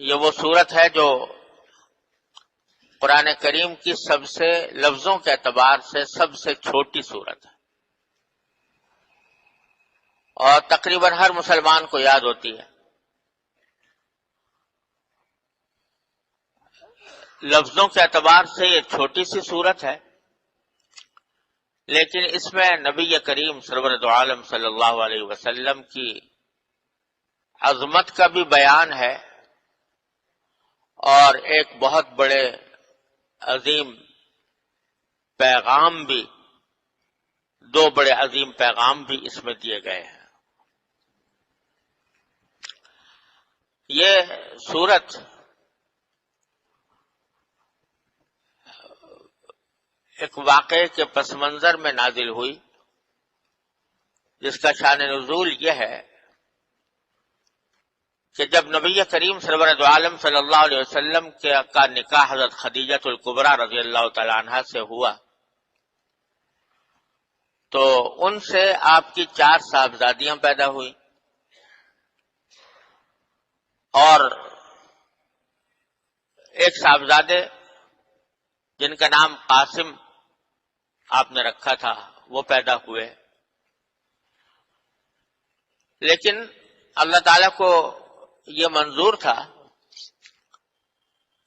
یہ وہ صورت ہے جو قرآن کریم کی سب سے لفظوں کے اعتبار سے سب سے چھوٹی صورت ہے اور تقریباً ہر مسلمان کو یاد ہوتی ہے. لفظوں کے اعتبار سے یہ چھوٹی سی صورت ہے، لیکن اس میں نبی کریم سرور دو عالم صلی اللہ علیہ وسلم کی عظمت کا بھی بیان ہے اور ایک بہت بڑے عظیم پیغام بھی، دو بڑے عظیم پیغام بھی اس میں دیے گئے ہیں. یہ سورت ایک واقعے کے پس منظر میں نازل ہوئی جس کا شان نزول یہ ہے کہ جب نبی کریم سرور دو عالم صلی اللہ علیہ وسلم کا نکاح حضرت خدیجہ الکبریٰ رضی اللہ تعالی عنہا سے ہوا تو ان سے آپ کی 4 صاحبزادیاں پیدا ہوئی اور ایک صاحبزادے جن کا نام قاسم آپ نے رکھا تھا وہ پیدا ہوئے. لیکن اللہ تعالیٰ کو یہ منظور تھا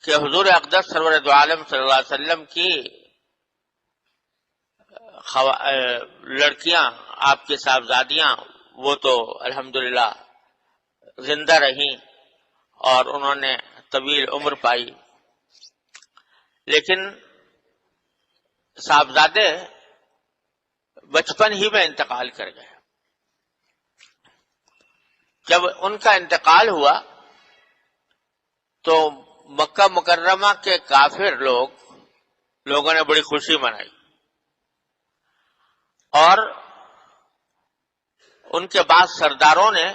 کہ حضور اقدس سرور دو عالم صلی اللہ علیہ وسلم کی لڑکیاں، آپ کی صاحبزادیاں، وہ تو الحمدللہ زندہ رہیں اور انہوں نے طویل عمر پائی، لیکن صاحبزادے بچپن ہی میں انتقال کر گئے. جب ان کا انتقال ہوا تو مکہ مکرمہ کے کافر لوگوں نے بڑی خوشی منائی اور ان کے بعد سرداروں نے،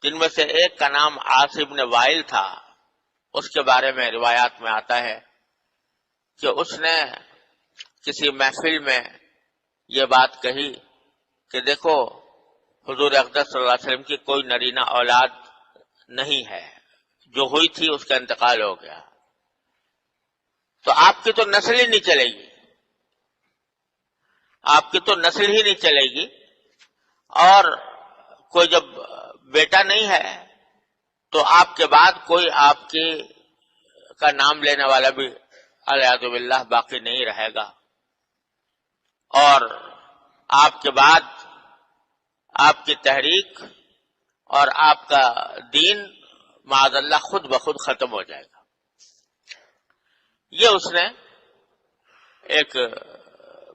جن میں سے ایک کا نام عاص بن وائل تھا، اس کے بارے میں روایات میں آتا ہے کہ اس نے کسی محفل میں یہ بات کہی کہ دیکھو حضور اقدس صلی اللہ علیہ وسلم کی کوئی نرینہ اولاد نہیں ہے، جو ہوئی تھی اس کا انتقال ہو گیا، تو آپ کی تو نسل ہی نہیں چلے گی، آپ کی تو نسل ہی نہیں چلے گی، اور کوئی جب بیٹا نہیں ہے تو آپ کے بعد کوئی آپ کی کا نام لینے والا بھی الیاذ باللہ باقی نہیں رہے گا، اور آپ کے بعد آپ کی تحریک اور آپ کا دین معاذ اللہ خود بخود ختم ہو جائے گا. یہ اس نے ایک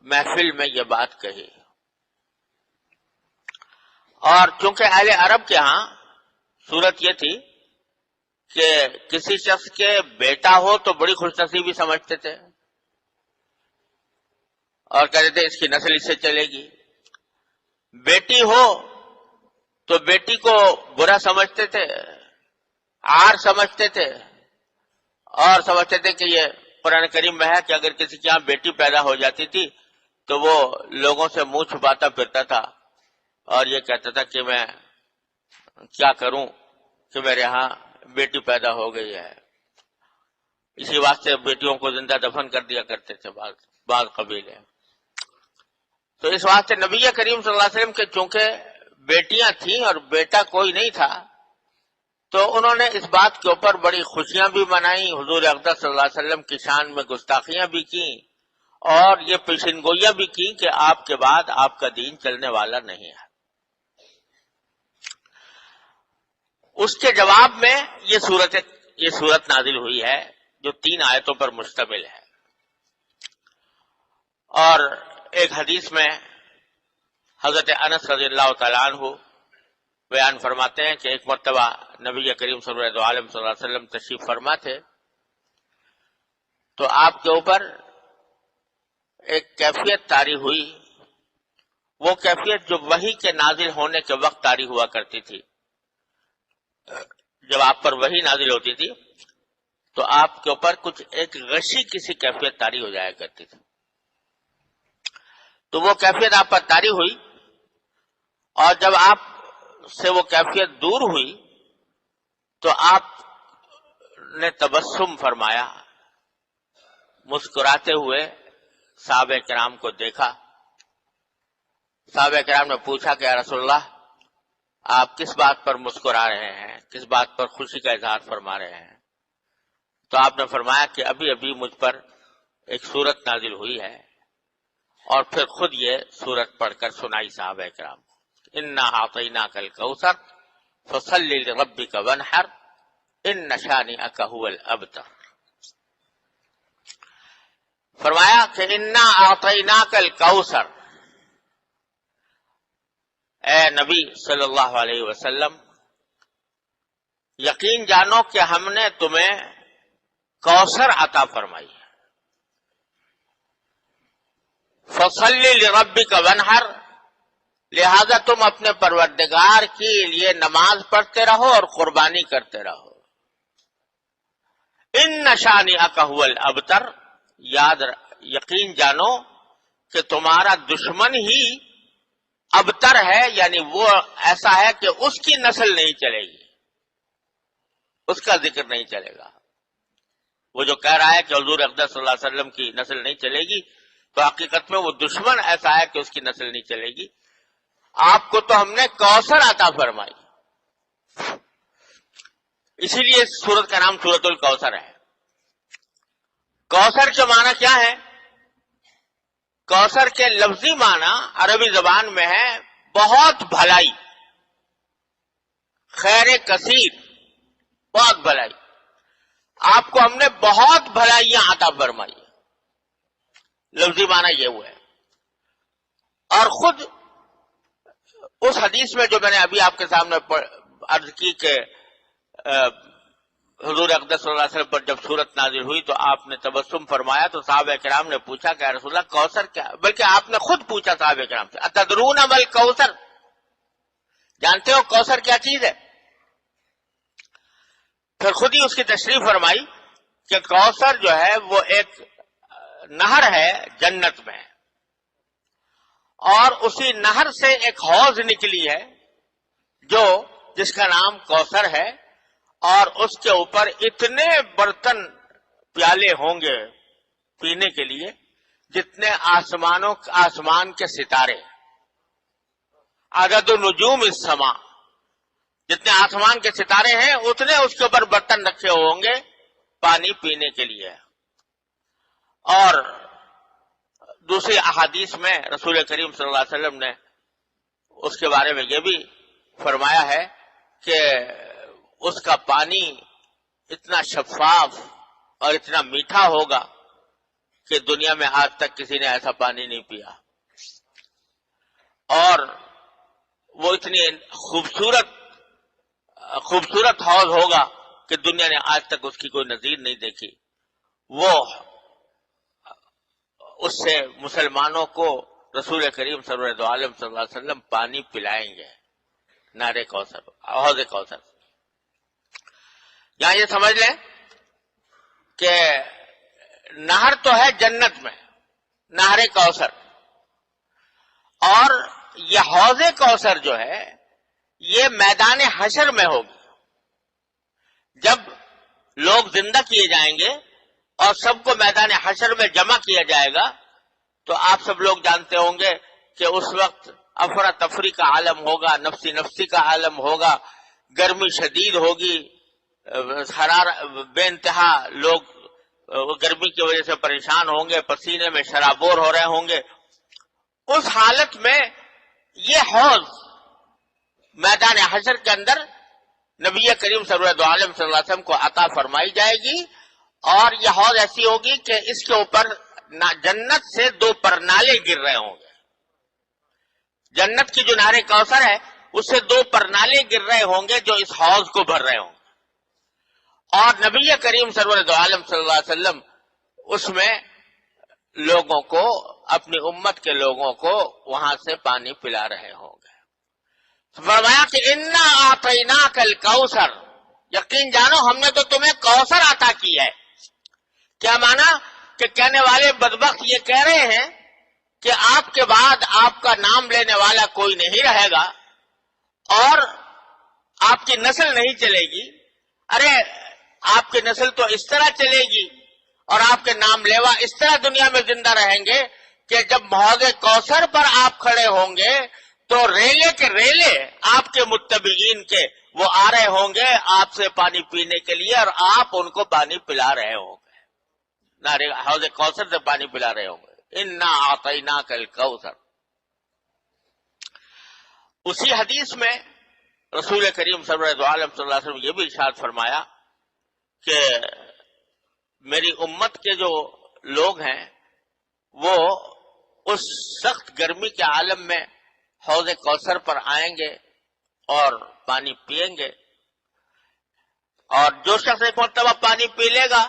محفل میں یہ بات کہی. اور چونکہ اہل عرب کے ہاں صورت یہ تھی کہ کسی شخص کے بیٹا ہو تو بڑی خوش نصیبی سمجھتے تھے اور کہتے تھے اس کی نسل اس سے چلے گی، بیٹی ہو تو بیٹی کو برا سمجھتے تھے، عار سمجھتے تھے، اور سمجھتے تھے کہ یہ قرآن کریم میں ہے کہ اگر کسی کے یہاں بیٹی پیدا ہو جاتی تھی تو وہ لوگوں سے منہ چھپاتا پھرتا تھا اور یہ کہتا تھا کہ میں کیا کروں کہ میرے یہاں بیٹی پیدا ہو گئی ہے. اسی واسطے بیٹیوں کو زندہ دفن کر دیا کرتے تھے بعض قبیلے. تو اس واسطے نبی کریم صلی اللہ علیہ وسلم کے چونکہ بیٹیاں تھیں اور بیٹا کوئی نہیں تھا تو انہوں نے اس بات کے اوپر بڑی خوشیاں بھی منائیں، حضور اقدس صلی اللہ علیہ وسلم کی شان میں گستاخیاں بھی کی اور یہ پیشن گوئیاں بھی کی کہ آپ کے بعد آپ کا دین چلنے والا نہیں ہے. اس کے جواب میں یہ صورت نازل ہوئی ہے جو 3 آیتوں پر مشتمل ہے. اور ایک حدیث میں حضرت انس رضی اللہ تعالیٰ عنہ بیان فرماتے ہیں کہ ایک مرتبہ نبی کریم صلی اللہ علیہ وسلم تشریف فرما تھے تو آپ کے اوپر ایک کیفیت طاری ہوئی، وہ کیفیت جو وحی کے نازل ہونے کے وقت طاری ہوا کرتی تھی. جب آپ پر وحی نازل ہوتی تھی تو آپ کے اوپر کچھ ایک غشی کسی کیفیت طاری ہو جایا کرتی تھی. تو وہ کیفیت آپ پر طاری ہوئی اور جب آپ سے وہ کیفیت دور ہوئی تو آپ نے تبسم فرمایا، مسکراتے ہوئے صحابہ کرام کو دیکھا. صحابہ کرام نے پوچھا کہ یا رسول اللہ آپ کس بات پر مسکرا رہے ہیں، کس بات پر خوشی کا اظہار فرما رہے ہیں؟ تو آپ نے فرمایا کہ ابھی ابھی مجھ پر ایک سورت نازل ہوئی ہے، اور پھر خود یہ سورت پڑھ کر سنائی صحابہ کرام کو. انا اعطیناک الکوثر فصل لربک وانحر ان شانئک هو الابتر. فرمایا کہ انا اعطیناک الکوثر، اے نبی صلی اللہ علیہ وسلم یقین جانو کہ ہم نے تمہیں کوثر عطا فرمائی ہے. فصل لربک وانحر، لہذا تم اپنے پروردگار کے لیے نماز پڑھتے رہو اور قربانی کرتے رہو. ان شانئک هو الابتر، یقین جانو کہ تمہارا دشمن ہی ابتر ہے، یعنی وہ ایسا ہے کہ اس کی نسل نہیں چلے گی، اس کا ذکر نہیں چلے گا. وہ جو کہہ رہا ہے کہ حضور اقدس صلی اللہ علیہ وسلم کی نسل نہیں چلے گی، تو حقیقت میں وہ دشمن ایسا ہے کہ اس کی نسل نہیں چلے گی. آپ کو تو ہم نے کوثر عطا فرمائی، اسی لیے سورت کا نام سورت الکوثر ہے. کوثر کے معنی کیا ہے؟ کوثر کے لفظی معنی عربی زبان میں ہے بہت بھلائی، خیر کثیر، بہت بھلائی. آپ کو ہم نے بہت بھلائیاں عطا فرمائی، لفظی معنی یہ ہوا ہے. اور خود اس حدیث میں جو میں نے ابھی آپ کے سامنے عرض کی کہ حضور اقدس صلی اللہ علیہ وسلم پر جب سورت نازل ہوئی تو آپ نے تبسم فرمایا، تو صحابہ کرام نے پوچھا کہ یا رسول اللہ کوثر کیا، بلکہ آپ نے خود پوچھا صحابہ کرام سے اتدرون مل کوثر، جانتے ہو کوثر کیا چیز ہے؟ پھر خود ہی اس کی تشریح فرمائی کہ کوثر جو ہے وہ ایک نہر ہے جنت میں، اور اسی نہر سے ایک حوض نکلی ہے جس کا نام کوثر ہے، اور اس کے اوپر اتنے برتن پیالے ہوں گے پینے کے لیے جتنے آسمان کے ستارے، عدد نجوم السماء، جتنے آسمان کے ستارے ہیں اتنے اس کے اوپر برتن رکھے ہوں گے پانی پینے کے لیے. اور دوسری احادیث میں رسول کریم صلی اللہ علیہ وسلم نے اس کے بارے میں یہ بھی فرمایا ہے کہ اس کا پانی اتنا شفاف اور اتنا میٹھا ہوگا کہ دنیا میں آج تک کسی نے ایسا پانی نہیں پیا، اور وہ اتنی خوبصورت حوض ہوگا کہ دنیا نے آج تک اس کی کوئی نظیر نہیں دیکھی. وہ اس سے مسلمانوں کو رسول کریم صلی اللہ علیہ وسلم پانی پلائیں گے، نہر کوثر، حوض کوثر. یہاں یہ سمجھ لیں کہ نہر تو ہے جنت میں، نہر کوثر، اور یہ حوض کوثر جو ہے یہ میدان حشر میں ہوگی. جب لوگ زندہ کیے جائیں گے اور سب کو میدان حشر میں جمع کیا جائے گا تو آپ سب لوگ جانتے ہوں گے کہ اس وقت افراتفری کا عالم ہوگا، نفسی نفسی کا عالم ہوگا، گرمی شدید ہوگی، بے انتہا لوگ گرمی کی وجہ سے پریشان ہوں گے، پسینے میں شرابور ہو رہے ہوں گے. اس حالت میں یہ حوض میدان حشر کے اندر نبی کریم صلی اللہ علیہ وسلم کو عطا فرمائی جائے گی، اور یہ حوض ایسی ہوگی کہ اس کے اوپر جنت سے 2 پرنالے گر رہے ہوں گے. جنت کی جو نہر کوثر ہے اس سے 2 پرنالے گر رہے ہوں گے جو اس حوض کو بھر رہے ہوں گے، اور نبی کریم صلی اللہ علیہ وسلم اس میں لوگوں کو، اپنی امت کے لوگوں کو وہاں سے پانی پلا رہے ہوں گے. فرمایا کہ انا اعطیناک الکوثر، یقین جانو ہم نے تو تمہیں کوثر عطا کی ہے. کیا مانا کہ کہنے والے بدبخت یہ کہہ رہے ہیں کہ آپ کے بعد آپ کا نام لینے والا کوئی نہیں رہے گا اور آپ کی نسل نہیں چلے گی. ارے آپ کی نسل تو اس طرح چلے گی اور آپ کے نام لیوا اس طرح دنیا میں زندہ رہیں گے کہ جب حوض کوثر پر آپ کھڑے ہوں گے تو ریلے کے ریلے آپ کے متبعین کے وہ آ رہے ہوں گے آپ سے پانی پینے کے لیے، اور آپ ان کو پانی پلا رہے ہوں گے، حوض کوثر سے پانی پلا رہے ہوں گے۔ انا اعطیناک الکوثر۔ اسی حدیث میں رسول کریم صلی اللہ علیہ وسلم یہ بھی ارشاد فرمایا کہ میری امت کے جو لوگ ہیں وہ اس سخت گرمی کے عالم میں حوض کوثر پر آئیں گے اور پانی پئیں گے، اور جو شخص ایک مرتبہ پانی پی لے گا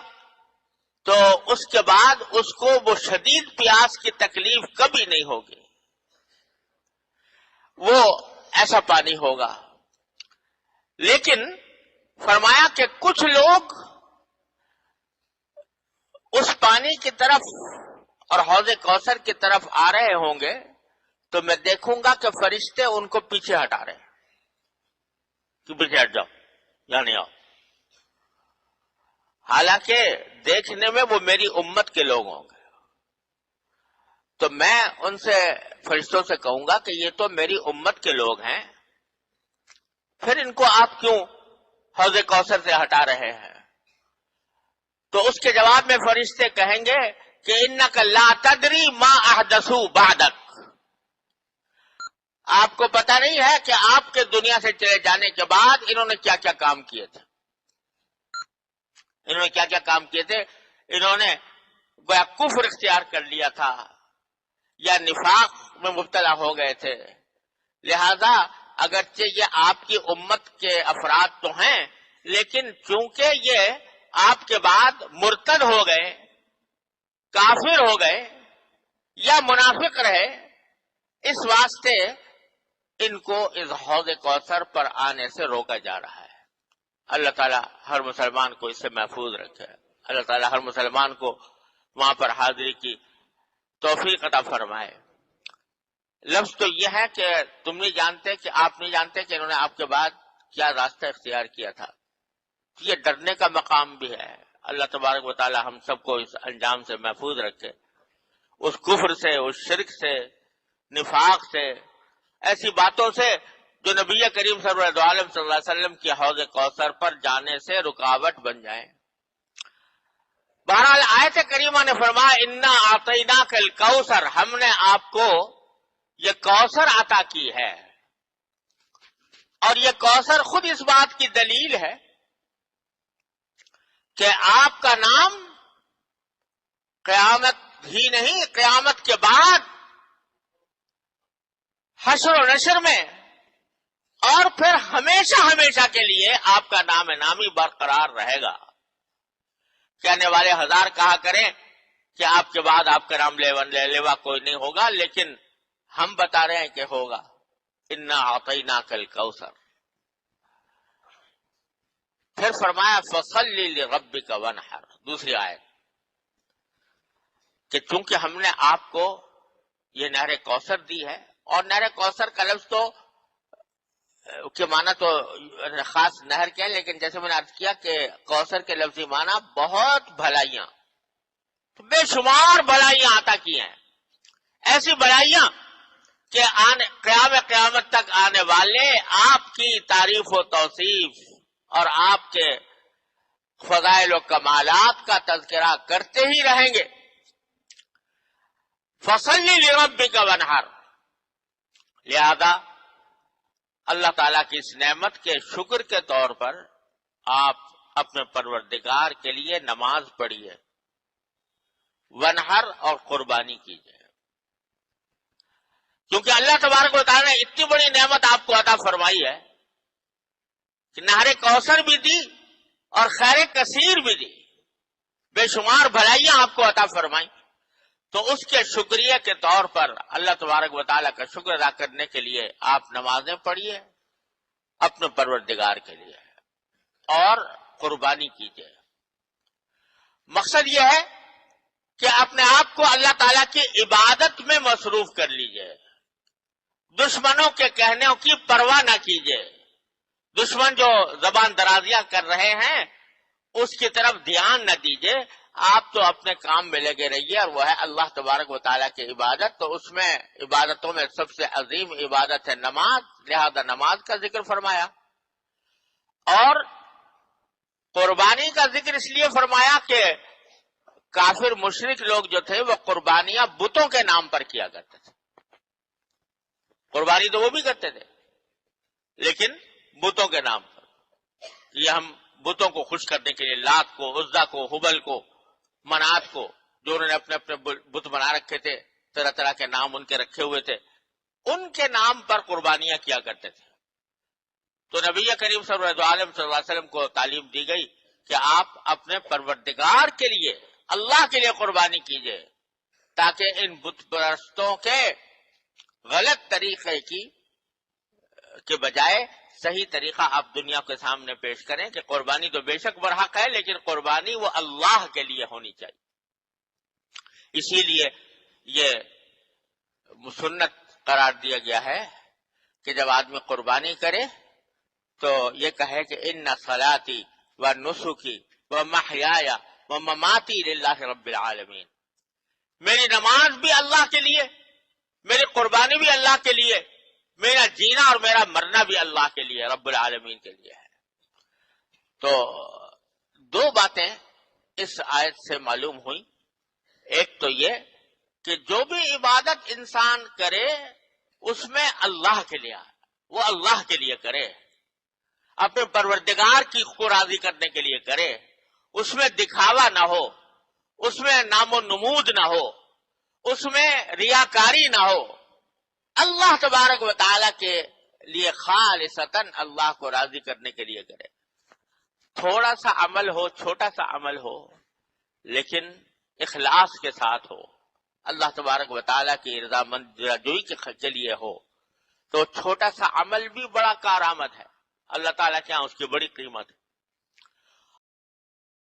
تو اس کے بعد اس کو وہ شدید پیاس کی تکلیف کبھی نہیں ہوگی، وہ ایسا پانی ہوگا۔ لیکن فرمایا کہ کچھ لوگ اس پانی کی طرف اور حوض کوثر کی طرف آ رہے ہوں گے تو میں دیکھوں گا کہ فرشتے ان کو پیچھے ہٹا رہے ہیں کہ پیچھے ہٹ جاؤ، یہاں نہیں آؤ، حالانکہ دیکھنے میں وہ میری امت کے لوگ ہوں گے۔ تو میں ان سے فرشتوں سے کہوں گا کہ یہ تو میری امت کے لوگ ہیں، پھر ان کو آپ کیوں حوض کوثر سے ہٹا رہے ہیں؟ تو اس کے جواب میں فرشتے کہیں گے کہ انک لا تدری ما احدثوا بعدک، آپ کو پتہ نہیں ہے کہ آپ کے دنیا سے چلے جانے کے بعد انہوں نے کیا کیا کام کیے تھے، انہوں نے کیا کیا کام کیے تھے۔ انہوں نے گویا کفر اختیار کر لیا تھا یا نفاق میں مبتلا ہو گئے تھے، لہذا اگرچہ یہ آپ کی امت کے افراد تو ہیں لیکن چونکہ یہ آپ کے بعد مرتد ہو گئے، کافر ہو گئے یا منافق رہے، اس واسطے ان کو اس حوض کوثر پر آنے سے روکا جا رہا ہے۔ اللہ تعالیٰ ہر مسلمان کو اس سے محفوظ رکھے، اللہ تعالیٰ ہر مسلمان کو وہاں پر حاضری کی توفیق عطا فرمائے۔ لفظ تو یہ ہے کہ تم نہیں جانتے، کہ آپ نہیں جانتے کہ انہوں نے آپ کے بعد کیا راستہ اختیار کیا تھا۔ یہ ڈرنے کا مقام بھی ہے۔ اللہ تبارک و تعالی ہم سب کو اس انجام سے محفوظ رکھے، اس کفر سے، اس شرک سے، نفاق سے، ایسی باتوں سے جو نبی کریم صلی اللہ علیہ وسلم کی حوض کوثر پر جانے سے رکاوٹ بن جائیں۔ بہرحال آیت کریمہ نے فرمایا انا اعطیناک الکوثر، ہم نے آپ کو یہ کوثر عطا کی ہے، اور یہ کوثر خود اس بات کی دلیل ہے کہ آپ کا نام قیامت ہی نہیں، قیامت کے بعد حشر و نشر میں اور پھر ہمیشہ ہمیشہ کے لیے آپ کا نام نامی برقرار رہے گا۔ کہنے والے ہزار کہا کریں کہ آپ کے بعد آپ کا نام لیوا کوئی نہیں ہوگا، لیکن ہم بتا رہے ہیں کہ ہوگا۔ انا اعطیناک الکوثر۔ پھر فرمایا فصلی لربک وانحر، دوسری آیت، کہ چونکہ ہم نے آپ کو یہ نہر کوثر دی ہے، اور نہر کوثر کا لفظ تو کے معنی تو خاص نہر کیا ہے، لیکن جیسے میں نے عرض کیا کہ کوثر کے لفظی معنی بہت بھلائیاں، بے شمار بھلائیاں عطا کی ہیں، ایسی بھلائیاں کہ قیامت تک آنے والے آپ کی تعریف و توصیف اور آپ کے فضائل و کمالات کا تذکرہ کرتے ہی رہیں گے۔ فصلی لربک وانحر، لہذا اللہ تعالیٰ کی اس نعمت کے شکر کے طور پر آپ اپنے پروردگار کے لیے نماز پڑھیے، وانحر اور قربانی کیجیے، کیونکہ اللہ تبارک و تعالیٰ نے اتنی بڑی نعمت آپ کو عطا فرمائی ہے کہ نہر کوثر بھی دی اور خیر کثیر بھی دی، بے شمار بھلائیاں آپ کو عطا فرمائی، تو اس کے شکریہ کے طور پر اللہ تبارک و تعالیٰ کا شکر ادا کرنے کے لیے آپ نمازیں پڑھیے اپنے پروردگار کے لیے اور قربانی کیجیے۔ مقصد یہ ہے کہ اپنے آپ کو اللہ تعالیٰ کی عبادت میں مصروف کر لیجیے، دشمنوں کے کہنوں کی پرواہ نہ کیجیے۔ دشمن جو زبان درازیاں کر رہے ہیں اس کی طرف دھیان نہ دیجیے، آپ تو اپنے کام میں لگے رہیے، اور وہ ہے اللہ تبارک و تعالیٰ کی عبادت۔ تو اس میں عبادتوں میں سب سے عظیم عبادت ہے نماز، لہذا نماز کا ذکر فرمایا۔ اور قربانی کا ذکر اس لیے فرمایا کہ کافر مشرک لوگ جو تھے وہ قربانیاں بتوں کے نام پر کیا کرتے تھے۔ قربانی تو وہ بھی کرتے تھے لیکن بتوں کے نام پر، یہ ہم بتوں کو خوش کرنے کے لیے لات کو، عزا کو، حبل کو، منات کو، جو انہوں نے اپنے اپنے بت بنا رکھے تھے، طرح طرح کے نام ان کے رکھے ہوئے تھے، ان کے نام پر قربانیاں کیا کرتے تھے۔ تو نبی کریم صلی اللہ علیہ وسلم کو تعلیم دی گئی کہ آپ اپنے پروردگار کے لیے، اللہ کے لیے قربانی کیجئے، تاکہ ان بت پرستوں کے غلط طریقے کے بجائے صحیح طریقہ آپ دنیا کے سامنے پیش کریں کہ قربانی تو بے شک برحق ہے، لیکن قربانی وہ اللہ کے لیے ہونی چاہیے۔ اسی لیے یہ سنت قرار دیا گیا ہے کہ جب آدمی قربانی کرے تو یہ کہے کہ ان صلاتی و نسکی و محیای و مماتی للہ رب العالمین، میری نماز بھی اللہ کے لیے، میری قربانی بھی اللہ کے لیے، میرا جینا اور میرا مرنا بھی اللہ کے لیے، رب العالمین کے لیے ہے۔ تو دو باتیں اس آیت سے معلوم ہوئی۔ ایک تو یہ کہ جو بھی عبادت انسان کرے اس میں اللہ کے لیے، وہ اللہ کے لیے کرے، اپنے پروردگار کی کو راضی کرنے کے لیے کرے، اس میں دکھاوا نہ ہو، اس میں نام و نمود نہ ہو، اس میں ریاکاری نہ ہو، اللہ تبارک و تعالیٰ کے لیے خالصتاً اللہ کو راضی کرنے کے لیے کرے۔ تھوڑا سا عمل ہو، چھوٹا سا عمل ہو، لیکن اخلاص کے ساتھ ہو، اللہ تبارک و تعالیٰ کی رضامند جوئی کے لیے ہو، تو چھوٹا سا عمل بھی بڑا کارآمد ہے، اللہ تعالیٰ کے ہاں اس کی بڑی قیمت ہے۔